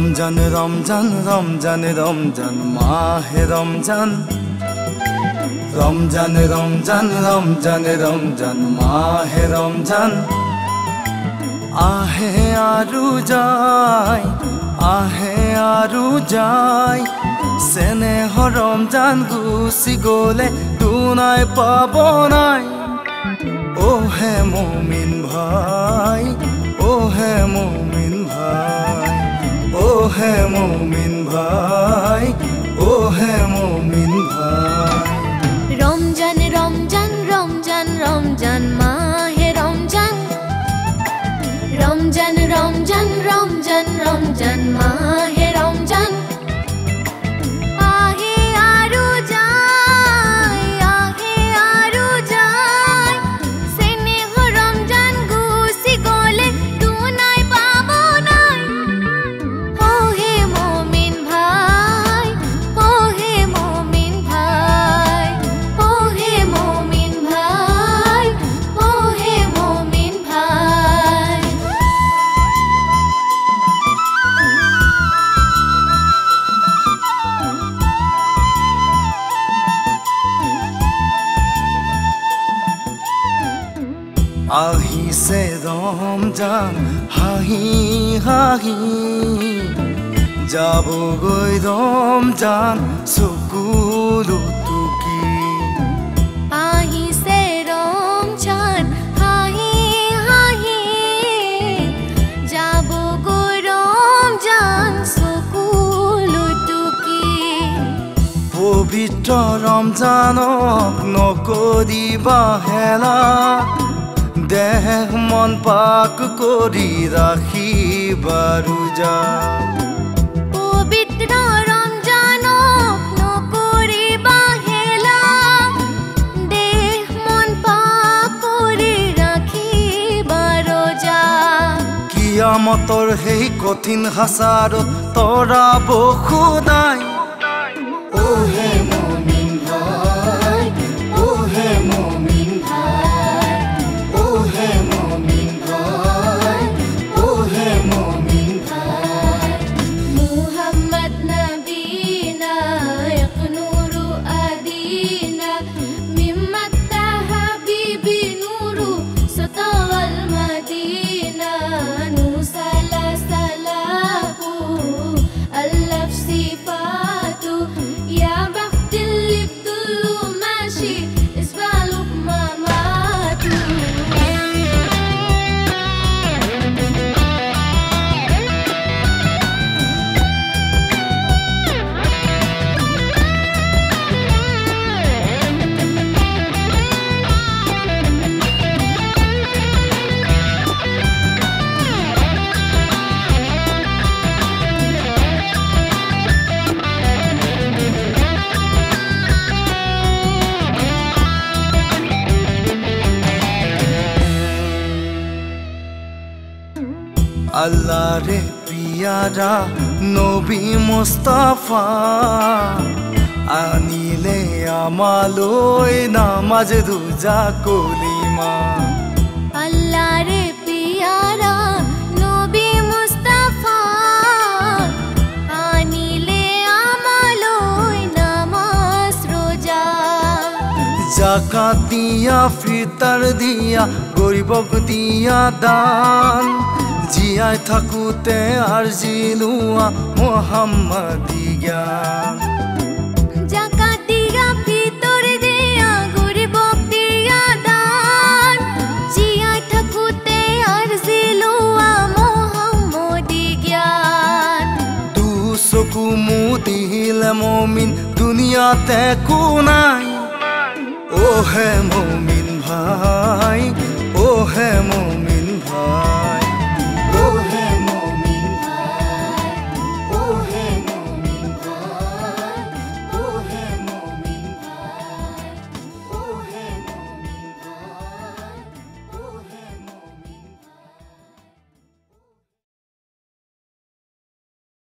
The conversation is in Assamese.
রমজান রমজান রমজান রমজান মাহে রমজান রমজান রমজান রমজান রমজান মাহে রমজান আহে আরু যায় আহে আরু যায় স্নেহ রমজান গুছি গলে দুনাই পাব নাই ও হে মুমিন ভাই ও হে মুমিন ভাই ও হে মুমিন ভাই ও হে মুমিন ভাই রমজান রমজান রমজান রমজান মাহে রমজান রমজান রমজান রমজান রমজান মাহে রমজান আহে আরু যায় স্নেহ রমজান গুছি গলে দুনাই পাব নাই ও হে মুমিন ভাই ও হে মুমিন ভাই ও হে মুমিন ভাই ও হে মুমিন ভাই আহিছে রমজান হাহি হাহি যাবগৈ রমজান চকুলো টুকি আহিছে ৰমজান হাঁহি হাঁহি যাবগৈ ৰমজান চকুলো টুকি পবিত্ৰ ৰমজানক নকৰিবা হেলা দেহ মন পাক কৰি ৰাখিবা ৰোজা পবিত্ৰ ৰমজানক নকৰিবা হেলা দেহ মন পাক কৰি ৰাখিবা ৰোজা কিয়ামতৰ সেই কঠিন হাচাৰত তৰাব খুদাই ও হে মুমিন ভাই ও হে মুমিন ভাই ও হে মুমিন ভাই ও হে মুমিন ভাই মুহাম্মদ নবীনা ইয়াকনুরু আদিনা মিম্মাতা হাবিবি নুরু সতাওয়াল মদিনা নুসালা সালাহু আল্লাফ সিফাতু ইয়া বাখতিল লিবতুল্লু মাশি ইসবালুক মামাতু আল্লাহ রে পিয়ারা নবী মুস্তাফা আনিলে আমালৈ নামাজ রোজা কলিমা আল্লাহ রে পিয়ারা নবী মুস্তাফা আনিলে আমালৈ নামাজ রোজা জাকাত দিয়া ফিতর দিয়া গরিবক দিয়া দান জীয়াই থাকোতে আরজি লোৱা মুহাম্মাদী জ্ঞান জাকাত দিয়া ফিতৰ দিয়া গৰিবক দিয়া দান জিয়াই থাকোতে আৰজি লোৱা মুহাম্মাদী জ্ঞান দু চকু মুদিলে মুমিন দুনিয়াতে একো নাই ও হে মুমিন ভাই ও হে মুমিন ভাই